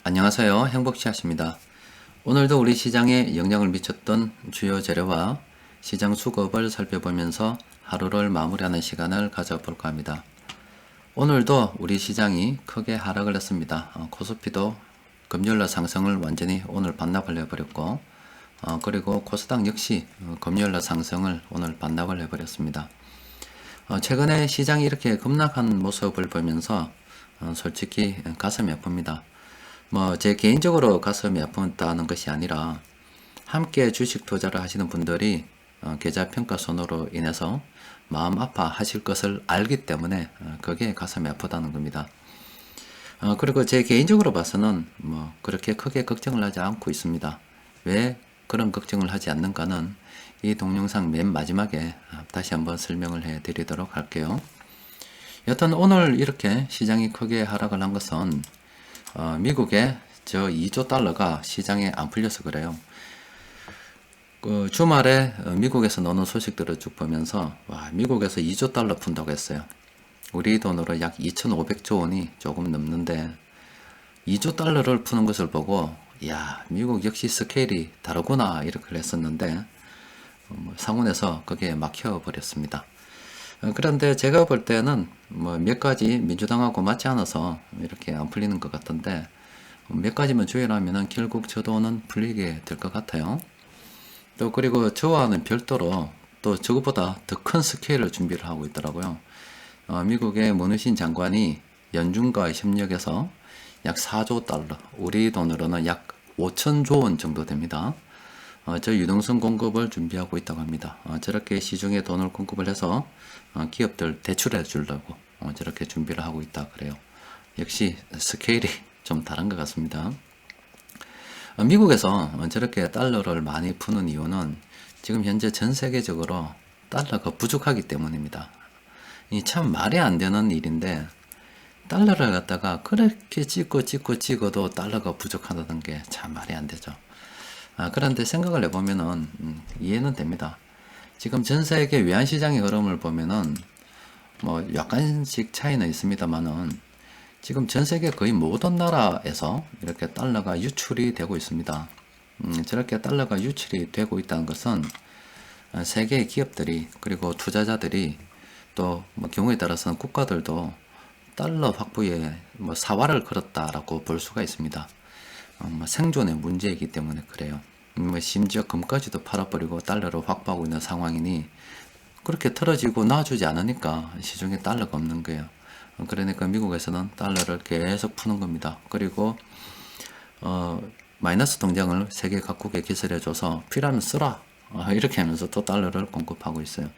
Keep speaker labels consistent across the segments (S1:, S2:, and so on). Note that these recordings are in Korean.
S1: 안녕하세요. 행복씨앗입니다. 오늘도 우리 시장에 영향을 미쳤던 주요 재료와 시장 수급을 살펴보면서 하루를 마무리하는 시간을 가져볼까 합니다. 오늘도 우리 시장이 크게 하락을 했습니다. 코스피도 금요일날 상승을 완전히 오늘 반납을 해버렸고, 그리고 코스닥 역시 금요일날 상승을 오늘 반납을 해버렸습니다. 최근에 시장이 이렇게 급락한 모습을 보면서 솔직히 가슴이 아픕니다. 제 개인적으로 가슴이 아프다는 것이 아니라 함께 주식 투자를 하시는 분들이 계좌 평가 손으로 인해서 마음 아파하실 것을 알기 때문에 그게 가슴이 아프다는 겁니다. 그리고 제 개인적으로 봐서는 그렇게 크게 걱정을 하지 않고 있습니다. 왜 그런 걱정을 하지 않는가는 이 동영상 맨 마지막에 다시 한번 설명을 해 드리도록 할게요. 여튼 오늘 이렇게 시장이 크게 하락을 한 것은 미국의 저 2조 달러가 시장에 안 풀려서 그래요. 주말에 미국에서 나오는 소식들을 쭉 보면서 미국에서 2조 달러 푼다고 했어요. 우리 돈으로 약 2,500조 원이 조금 넘는데 2조 달러를 푸는 것을 보고 야, 미국 역시 스케일이 다르구나 이렇게 했었는데 상온에서 그게 막혀버렸습니다. 그런데 제가 볼 때는 몇 가지 민주당하고 맞지 않아서 이렇게 안 풀리는 것 같은데 몇 가지만 조율하면은 결국 저 돈은 풀리게 될 것 같아요. 또 그리고 저와는 별도로 또 저것보다 더 큰 스케일을 준비를 하고 있더라고요. 미국의 머누신 장관이 연준과의 협력해서 약 4조 달러, 우리 돈으로는 약 5천조 원 정도 됩니다. 저 유동성 공급을 준비하고 있다고 합니다. 저렇게 시중에 돈을 공급을 해서 기업들 대출해 주려고 저렇게 준비를 하고 있다 그래요. 역시 스케일이 좀 다른 것 같습니다. 미국에서 저렇게 달러를 많이 푸는 이유는 지금 현재 전 세계적으로 달러가 부족하기 때문입니다. 이 참 말이 안 되는 일인데 달러를 갖다가 그렇게 찍어도 달러가 부족하다는 게 참 말이 안 되죠. 그런데 생각을 해보면은 이해는 됩니다. 지금 전 세계 외환시장의 흐름을 보면은 약간씩 차이는 있습니다만은 지금 전 세계 거의 모든 나라에서 이렇게 달러가 유출이 되고 있습니다. 저렇게 달러가 유출이 되고 있다는 것은 세계의 기업들이 그리고 투자자들이 또 경우에 따라서는 국가들도 달러 확보에 사활을 걸었다라고 볼 수가 있습니다. 생존의 문제이기 때문에 그래요. 심지어 금까지도 팔아버리고 달러를 확보하고 있는 상황이니 그렇게 틀어지고 놔주지 않으니까 시중에 달러가 없는 거예요. 그러니까 미국에서는 달러를 계속 푸는 겁니다. 그리고 마이너스 통장을 세계 각국에 기술해줘서 필요하면 쓰라 이렇게 하면서 또 달러를 공급하고 있어요.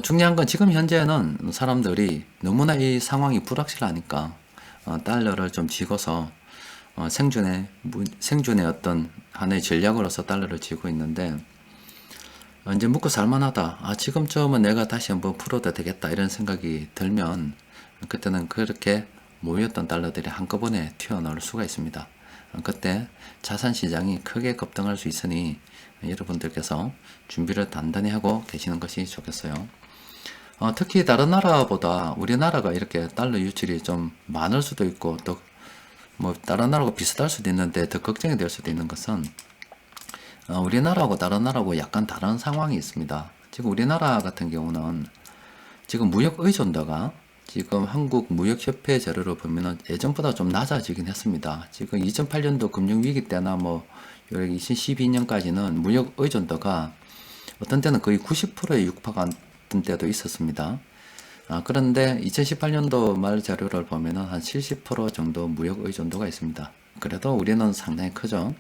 S1: 중요한 건 지금 현재는 사람들이 너무나 이 상황이 불확실하니까 달러를 좀 쥐고서 생존의 어떤 하나의 전략으로서 달러를 쥐고 있는데 이제 먹고 살만하다. 지금쯤은 내가 다시 한번 풀어도 되겠다 이런 생각이 들면 그때는 그렇게 모였던 달러들이 한꺼번에 튀어나올 수가 있습니다. 그때 자산시장이 크게 급등할 수 있으니 여러분들께서 준비를 단단히 하고 계시는 것이 좋겠어요. 특히 다른 나라보다 우리나라가 이렇게 달러 유출이 좀 많을 수도 있고 또 다른 나라하고 비슷할 수도 있는데 더 걱정이 될 수도 있는 것은 우리나라하고 다른 나라하고 약간 다른 상황이 있습니다. 지금 우리나라 같은 경우는 지금 무역 의존도가 지금 한국 무역협회 자료를 보면은 예전보다 좀 낮아지긴 했습니다. 지금 2008년도 금융위기 때나 2012년까지는 무역 의존도가 어떤 때는 거의 90%에 육박한 때도 있었습니다. 그런데 2018년도 말 자료를 보면은 한 70% 정도 무역 의존도가 있습니다. 그래도 우리는 상당히 크죠.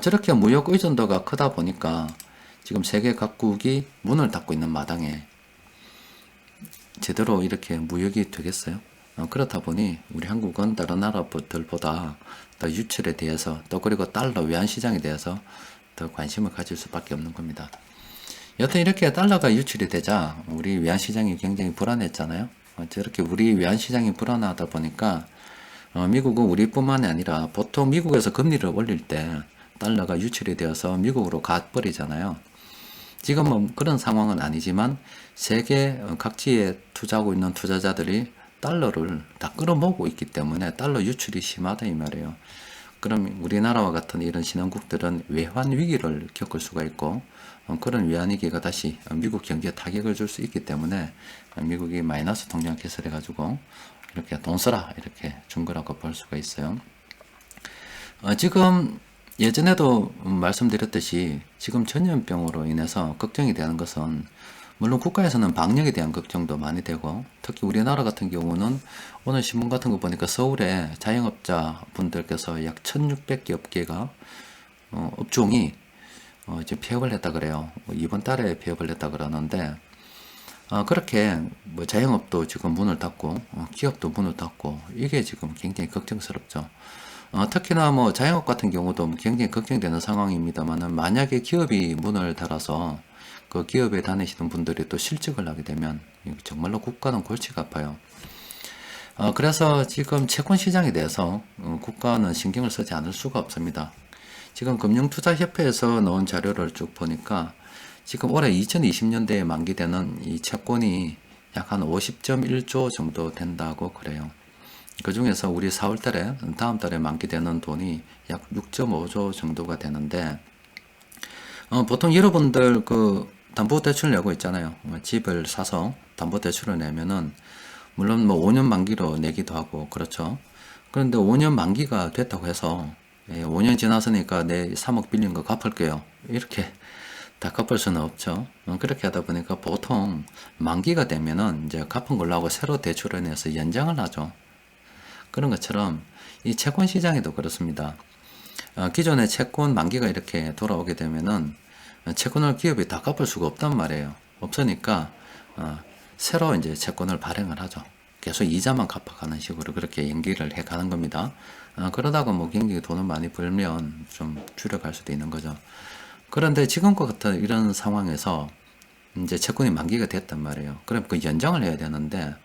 S1: 저렇게 무역 의존도가 크다 보니까 지금 세계 각국이 문을 닫고 있는 마당에 제대로 이렇게 무역이 되겠어요? 그렇다 보니 우리 한국은 다른 나라들보다 더 유출에 대해서 또 그리고 달러 외환시장에 대해서 더 관심을 가질 수밖에 없는 겁니다. 여튼 이렇게 달러가 유출이 되자 우리 외환시장이 굉장히 불안했잖아요. 저렇게 우리 외환시장이 불안하다 보니까 미국은 우리뿐만이 아니라 보통 미국에서 금리를 올릴 때 달러가 유출이 되어서 미국으로 가버리잖아요. 지금은 그런 상황은 아니지만 세계 각지에 투자하고 있는 투자자들이 달러를 다 끌어모으고 있기 때문에 달러 유출이 심하다 이 말이에요. 그럼 우리나라와 같은 이런 신흥국들은 외환 위기를 겪을 수가 있고 그런 외환 위기가 다시 미국 경기에 타격을 줄 수 있기 때문에 미국이 마이너스 통장 개설해 가지고 이렇게 돈 써라 이렇게 준 거라고 볼 수가 있어요. 지금 예전에도 말씀드렸듯이 지금 전염병으로 인해서 걱정이 되는 것은 물론 국가에서는 방역에 대한 걱정도 많이 되고 특히 우리나라 같은 경우는 오늘 신문 같은 거 보니까 서울에 자영업자 분들께서 약 1600개 업계가 업종이 이제 폐업을 했다 그래요. 이번 달에 폐업을 했다 그러는데 그렇게 뭐 자영업도 지금 문을 닫고 기업도 문을 닫고 이게 지금 굉장히 걱정스럽죠. 특히나 뭐 자영업 같은 경우도 굉장히 걱정되는 상황입니다만은 만약에 기업이 문을 닫아서 그 기업에 다니시는 분들이 또 실직을 하게 되면 정말로 국가는 골치가 아파요. 그래서 지금 채권 시장에 대해서 국가는 신경을 쓰지 않을 수가 없습니다. 지금 금융투자협회에서 넣은 자료를 쭉 보니까 지금 올해 2020년대에 만기되는 이 채권이 약 한 50.1조 정도 된다고 그래요. 그 중에서 우리 4월 달에, 다음 달에 만기되는 돈이 약 6.5조 정도가 되는데, 보통 여러분들 그 담보대출 내고 있잖아요. 집을 사서 담보대출을 내면은, 물론 뭐 5년 만기로 내기도 하고, 그렇죠. 그런데 5년 만기가 됐다고 해서, 5년 지났으니까 내 3억 빌린 거 갚을게요. 이렇게 다 갚을 수는 없죠. 그렇게 하다 보니까 보통 만기가 되면은 이제 갚은 걸로 하고 새로 대출을 내서 연장을 하죠. 그런 것처럼 이 채권 시장에도 그렇습니다. 기존의 채권 만기가 이렇게 돌아오게 되면은 채권을 기업이 다 갚을 수가 없단 말이에요. 없으니까 새로 이제 채권을 발행을 하죠. 계속 이자만 갚아가는 식으로 그렇게 연기를 해 가는 겁니다. 그러다가 뭐 굉장히 돈을 많이 벌면 좀 줄여갈 수도 있는 거죠. 그런데 지금과 같은 이런 상황에서 이제 채권이 만기가 됐단 말이에요. 그럼 그 연장을 해야 되는데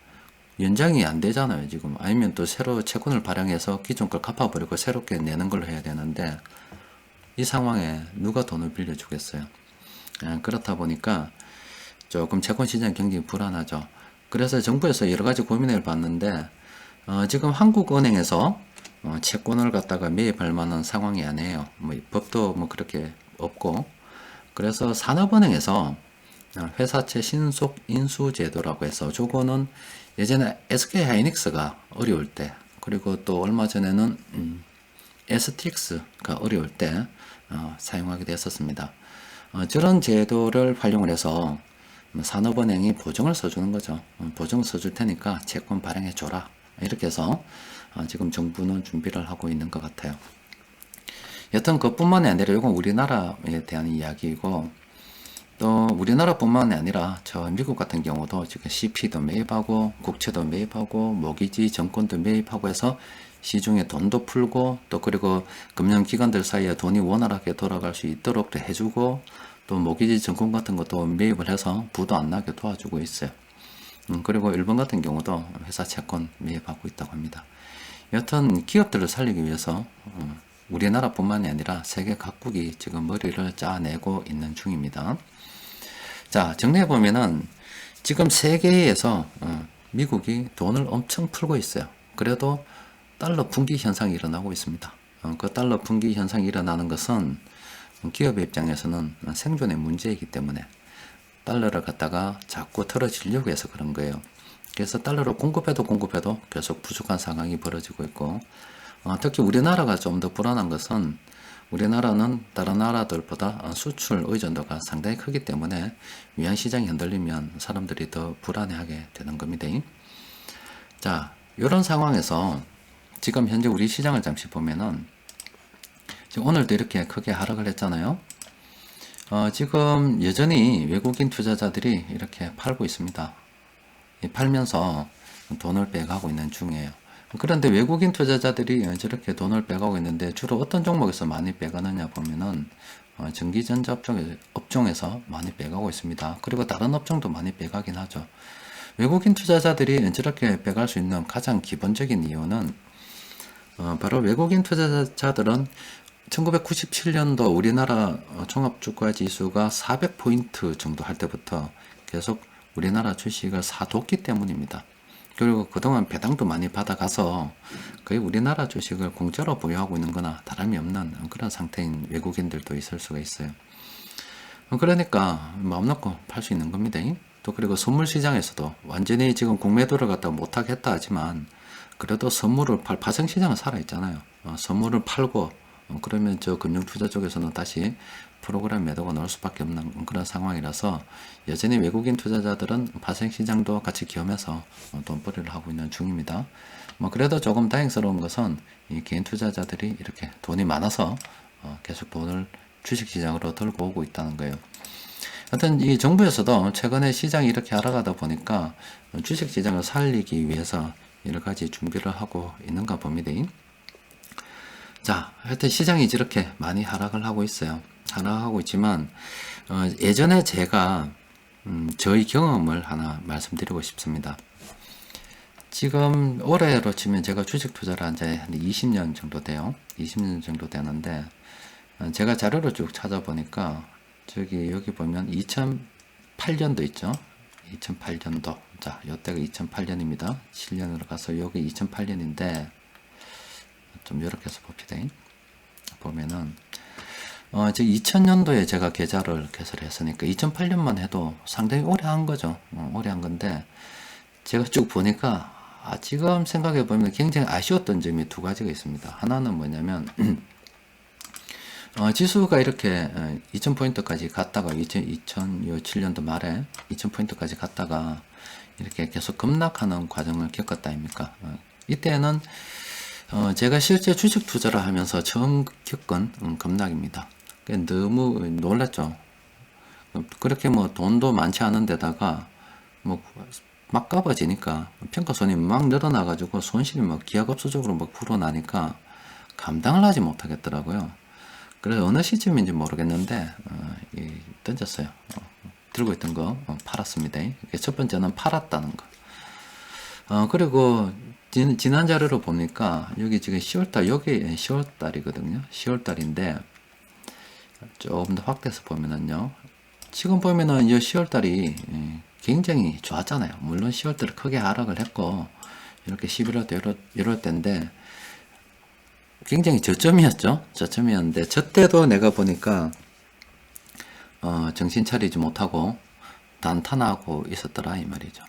S1: 연장이 안 되잖아요, 지금. 아니면 또 새로 채권을 발행해서 기존 걸 갚아버리고 새롭게 내는 걸로 해야 되는데 이 상황에 누가 돈을 빌려주겠어요. 그렇다 보니까 조금 채권 시장이 굉장히 불안하죠. 그래서 정부에서 여러 가지 고민을 봤는데 지금 한국은행에서 채권을 갖다가 매입할 만한 상황이 아니에요. 뭐 법도 뭐 그렇게 없고 그래서 산업은행에서 회사채 신속 인수 제도라고 해서 저거는 예전에 SK 하이닉스가 어려울 때 그리고 또 얼마 전에는 STX가 어려울 때 사용하게 됐었습니다. 저런 제도를 활용을 해서 산업은행이 보증을 써주는 거죠. 보증을 써줄 테니까 채권 발행해 줘라. 이렇게 해서 지금 정부는 준비를 하고 있는 것 같아요. 여튼 그뿐만이 아니라 이건 우리나라에 대한 이야기이고 또 우리나라뿐만이 아니라 저 미국 같은 경우도 지금 CP도 매입하고 국채도 매입하고 모기지 정권도 매입하고 해서 시중에 돈도 풀고 또 그리고 금융기관들 사이에 돈이 원활하게 돌아갈 수 있도록 해주고 또 모기지 정권 같은 것도 매입을 해서 부도 안 나게 도와주고 있어요. 그리고 일본 같은 경우도 회사 채권 매입하고 있다고 합니다. 여튼 기업들을 살리기 위해서 우리나라뿐만이 아니라 세계 각국이 지금 머리를 짜내고 있는 중입니다. 자, 정리해보면은 지금 세계에서 미국이 돈을 엄청 풀고 있어요. 그래도 달러 분기 현상이 일어나고 있습니다. 그 달러 분기 현상이 일어나는 것은 기업의 입장에서는 생존의 문제이기 때문에 달러를 갖다가 자꾸 털어지려고 해서 그런 거예요. 그래서 달러를 공급해도 계속 부족한 상황이 벌어지고 있고 특히 우리나라가 좀 더 불안한 것은 우리나라는 다른 나라들보다 수출 의존도가 상당히 크기 때문에 위안시장이 흔들리면 사람들이 더 불안해하게 되는 겁니다. 자, 이런 상황에서 지금 현재 우리 시장을 잠시 보면은 지금 오늘도 이렇게 크게 하락을 했잖아요. 지금 여전히 외국인 투자자들이 이렇게 팔고 있습니다. 팔면서 돈을 빼가고 있는 중이에요. 그런데 외국인 투자자들이 저렇게 돈을 빼가고 있는데 주로 어떤 종목에서 많이 빼가느냐 보면은 전기전자 업종에서 많이 빼가고 있습니다. 그리고 다른 업종도 많이 빼가긴 하죠. 외국인 투자자들이 저렇게 빼갈 수 있는 가장 기본적인 이유는 바로 외국인 투자자들은 1997년도 우리나라 종합주가지수가 400포인트 정도 할 때부터 계속 우리나라 주식을 사뒀기 때문입니다. 그리고 그동안 배당도 많이 받아가서 거의 우리나라 주식을 공짜로 보유하고 있는 거나 다름이 없는 그런 상태인 외국인들도 있을 수가 있어요. 그러니까 마음 놓고 팔 수 있는 겁니다. 또 그리고 선물 시장에서도 완전히 지금 공매도를 갖다가 못하겠다 하지만 그래도 선물을 파생 시장은 살아있잖아요. 선물을 팔고 그러면 저 금융투자 쪽에서는 다시 프로그램 매도가 나올 수밖에 없는 그런 상황이라서 여전히 외국인 투자자들은 파생 시장도 같이 겸해서 돈벌이를 하고 있는 중입니다. 그래도 조금 다행스러운 것은 이 개인 투자자들이 이렇게 돈이 많아서 계속 돈을 주식시장으로 들고 오고 있다는 거예요. 하여튼 이 정부에서도 최근에 시장이 이렇게 하락하다 보니까 주식시장을 살리기 위해서 여러 가지 준비를 하고 있는가 봅니다. 자, 하여튼 시장이 이렇게 많이 하락을 하고 있어요. 하락하고 있지만 예전에 제가 저희 경험을 하나 말씀드리고 싶습니다. 지금 올해로 치면 제가 주식 투자를 한 지 한 20년 정도 돼요. 20년 정도 되는데 제가 자료를 쭉 찾아보니까 여기 보면 2008년도 있죠. 2008년도. 자, 요때가 2008년입니다. 7년으로 가서 여기 2008년인데 좀 이렇게 해서 봅시다. 보면은 지금 2000년도에 제가 계좌를 개설했으니까 2008년만 해도 상당히 오래 한 거죠. 오래 한 건데 제가 쭉 보니까 지금 생각해 보면 굉장히 아쉬웠던 점이 두 가지가 있습니다. 하나는 뭐냐면 지수가 이렇게 2000포인트까지 갔다가 2007년도 말에 2000포인트까지 갔다가 이렇게 계속 급락하는 과정을 겪었다 아닙니까? 이때는 제가 실제 주식 투자를 하면서 처음 겪은 급락입니다. 너무 놀랐죠. 그렇게 뭐 돈도 많지 않은 데다가 뭐 막 값어지니까 평가손이 막 늘어나가지고 손실이 막 기하급수적으로 막 불어나니까 감당을 하지 못하겠더라고요. 그래서 어느 시점인지 모르겠는데 던졌어요. 들고 있던 거 팔았습니다. 첫 번째는 팔았다는 거. 그리고 지난 자료로 보니까 여기 지금 10월달 여기 10월달이거든요. 10월달인데 조금 더 확대해서 보면은요. 지금 보면은 이 10월달이 굉장히 좋았잖아요. 물론 10월달에 크게 하락을 했고 이렇게 11월 1월 때인데 굉장히 저점이었죠. 저점이었는데 저 때도 내가 보니까 정신 차리지 못하고 단탄하고 있었더라 이 말이죠.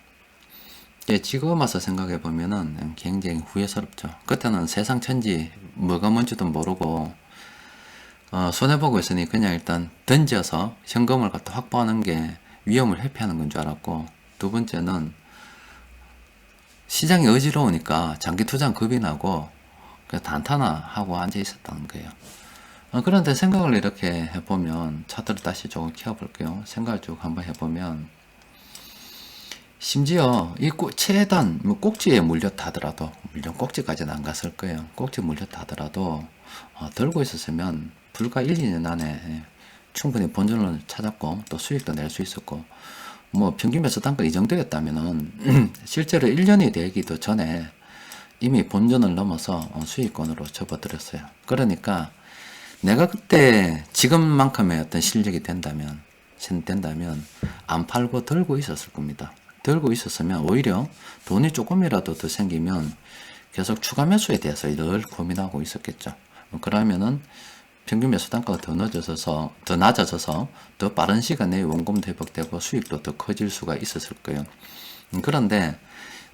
S1: 지금 와서 생각해 보면은 굉장히 후회스럽죠. 그때는 세상 천지 뭐가 뭔지도 모르고 손해보고 있으니 그냥 일단 던져서 현금을 갖다 확보하는 게 위험을 회피하는 건 줄 알았고, 두 번째는 시장이 어지러우니까 장기 투자는 겁이 나고 그냥 단타나하고 앉아 있었다는 거예요. 그런데 생각을 이렇게 해보면 차트를 다시 조금 키워볼게요. 생각을 쭉 한번 해보면 심지어 이 최단 꼭지에 물렸다 하더라도, 물론 꼭지까지는 안 갔을 거예요. 꼭지 물렸다 하더라도 들고 있었으면 불과 1, 2년 안에 충분히 본전을 찾았고 또 수익도 낼 수 있었고, 뭐 평균 매수 단가 이 정도였다면은 실제로 1년이 되기도 전에 이미 본전을 넘어서 수익권으로 접어들었어요. 그러니까 내가 그때 지금만큼의 어떤 실력이 된다면 안 팔고 들고 있었을 겁니다. 들고 있었으면 오히려 돈이 조금이라도 더 생기면 계속 추가 매수에 대해서 늘 고민하고 있었겠죠. 그러면은 평균 매수 단가가 더 낮아져서 더 빠른 시간 내에 원금도 회복되고 수익도 더 커질 수가 있었을 거예요. 그런데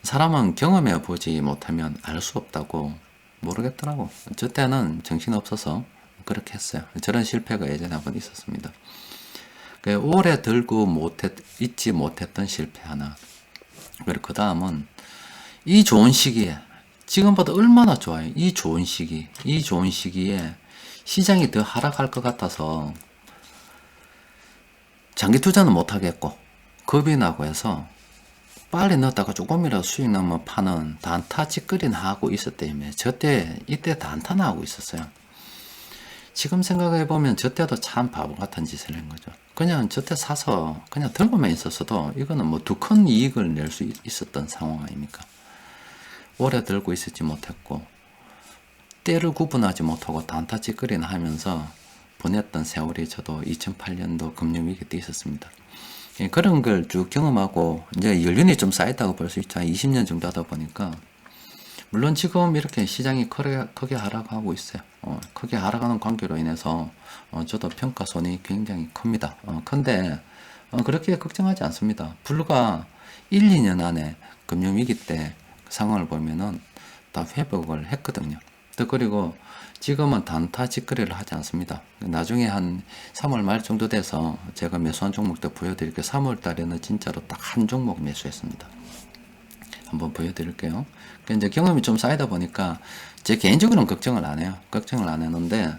S1: 사람은 경험해 보지 못하면 알 수 없다고, 모르겠더라고. 저 때는 정신없어서 그렇게 했어요. 저런 실패가 예전에 한번 있었습니다. 오래 들고 잊지 못했던 실패 하나. 그리고 그 다음은 이 좋은 시기에, 지금보다 얼마나 좋아요. 이 좋은 시기에 시장이 더 하락할 것 같아서 장기 투자는 못하겠고 겁이 나고 해서 빨리 넣었다가 조금이라도 수익 나면 파는 단타 찌끄리나 하고 있었다며. 이때 단타나 하고 있었어요. 지금 생각해보면 저 때도 참 바보 같은 짓을 한 거죠. 그냥 저 때 사서 그냥 들고만 있었어도 이거는 뭐 더 큰 이익을 낼 수 있었던 상황 아닙니까? 오래 들고 있었지 못했고 때를 구분하지 못하고 단타 찌끄리나 하면서 보냈던 세월이 저도 2008년도 금융위기 때 있었습니다. 예, 그런 걸 쭉 경험하고 이제 연륜이 좀 쌓였다고 볼 수 있죠. 20년 정도 하다 보니까. 물론 지금 이렇게 시장이 크게 하락하고 있어요. 크게 하락하는 관계로 인해서 저도 평가손이 굉장히 큽니다. 근데 그렇게 걱정하지 않습니다. 불과 1, 2년 안에 금융위기 때 상황을 보면은 다 회복을 했거든요. 또 그리고 지금은 단타 직거래를 하지 않습니다. 나중에 한 3월 말 정도 돼서 제가 매수한 종목도 보여드릴게요. 3월 달에는 진짜로 딱 한 종목 매수했습니다. 한번 보여드릴게요. 이제 경험이 좀 쌓이다 보니까 제 개인적으로는 걱정을 안 해요. 걱정을 안 했는데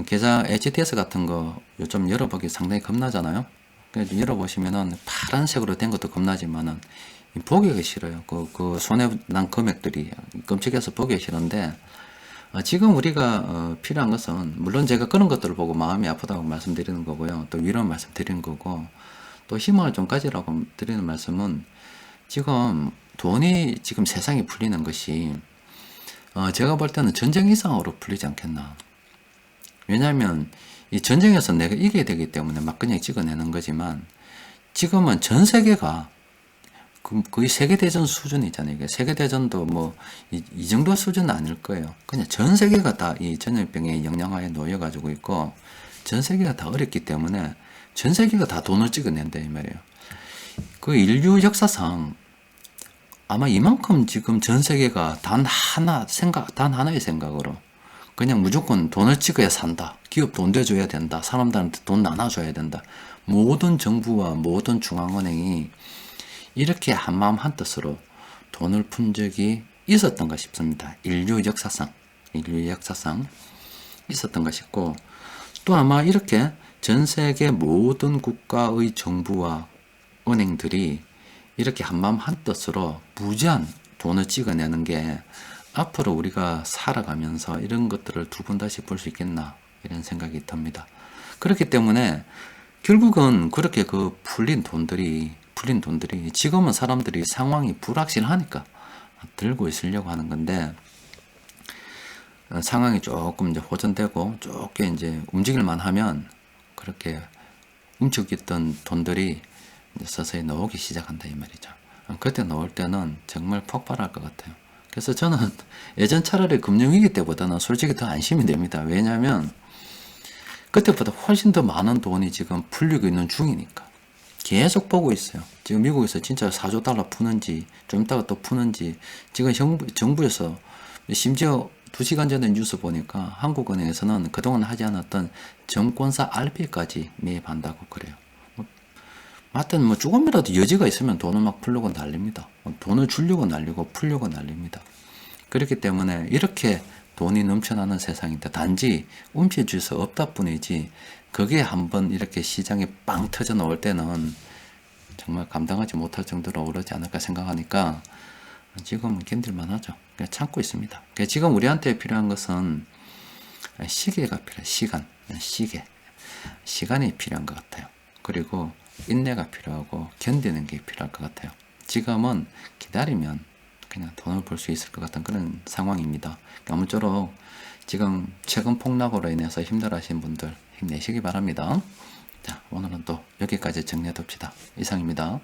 S1: 계좌 HTS 같은 거 요즘 열어보기 상당히 겁나잖아요. 그래서 열어보시면은 파란색으로 된 것도 겁나지만은 보기가 싫어요. 그 손해 난 금액들이 끔찍해서 보기 싫은데 지금 우리가 필요한 것은 물론 제가 그런 것들을 보고 마음이 아프다고 말씀드리는 거고요. 또 위로 말씀드리는 거고 또 희망을 좀 가지라고 드리는 말씀은 지금 돈이 지금 세상에 풀리는 것이 제가 볼 때는 전쟁 이상으로 풀리지 않겠나. 왜냐하면 이 전쟁에서 내가 이겨야 되기 때문에 막 그냥 찍어내는 거지만 지금은 전 세계가 거의 세계대전 수준이잖아요. 이게 세계대전도 뭐 이 정도 수준은 아닐 거예요. 그냥 전 세계가 다 이 전염병의 영향하에 놓여가지고 있고 전 세계가 다 어렵기 때문에 전 세계가 다 돈을 찍어낸다 이 말이에요. 그 인류 역사상 아마 이만큼 지금 전 세계가 단 하나의 생각으로 그냥 무조건 돈을 찍어야 산다. 기업 돈 대줘야 된다. 사람들한테 돈 나눠줘야 된다. 모든 정부와 모든 중앙은행이 이렇게 한마음 한뜻으로 돈을 푼 적이 있었던가 싶습니다. 인류 역사상 있었던가 싶고 또 아마 이렇게 전 세계 모든 국가의 정부와 은행들이 이렇게 한마음 한뜻으로 무제한 돈을 찍어내는 게 앞으로 우리가 살아가면서 이런 것들을 두 번 다시 볼 수 있겠나 이런 생각이 듭니다. 그렇기 때문에 결국은 그렇게 그 풀린 돈들이 지금은 사람들이 상황이 불확실하니까 들고 있으려고 하는 건데 상황이 조금 이제 호전되고 조금 이제 움직일만 하면 그렇게 움직였던 돈들이 이제 서서히 나오기 시작한다 이 말이죠. 그때 나올 때는 정말 폭발할 것 같아요. 그래서 저는 예전 차라리 금융위기 때보다는 솔직히 더 안심이 됩니다. 왜냐하면 그때보다 훨씬 더 많은 돈이 지금 풀리고 있는 중이니까 계속 보고 있어요. 지금 미국에서 진짜 4조 달러 푸는지 좀 이따가 또 푸는지 지금 정부에서 심지어 2시간 전에 뉴스 보니까 한국은행에서는 그동안 하지 않았던 증권사 RP까지 매입한다고 그래요. 하여튼 뭐 조금이라도 여지가 있으면 돈을 막 풀려고 난립니다. 돈을 주려고 날리고 풀려고 난립니다. 그렇기 때문에 이렇게 돈이 넘쳐나는 세상인데 단지 움켜쥘 수 없다 뿐이지 그게 한번 이렇게 시장에 빵 터져 나올 때는 정말 감당하지 못할 정도로 오르지 않을까 생각하니까 지금은 견딜만 하죠. 그냥 참고 있습니다. 지금 우리한테 필요한 것은 시계가 필요해요. 시간이 필요한 것 같아요. 그리고 인내가 필요하고 견디는 게 필요할 것 같아요. 지금은 기다리면 그냥 돈을 벌 수 있을 것 같은 그런 상황입니다. 아무쪼록 지금 최근 폭락으로 인해서 힘들어하신 분들 힘내시기 바랍니다. 자, 오늘은 또 여기까지 정리해 둡시다. 이상입니다.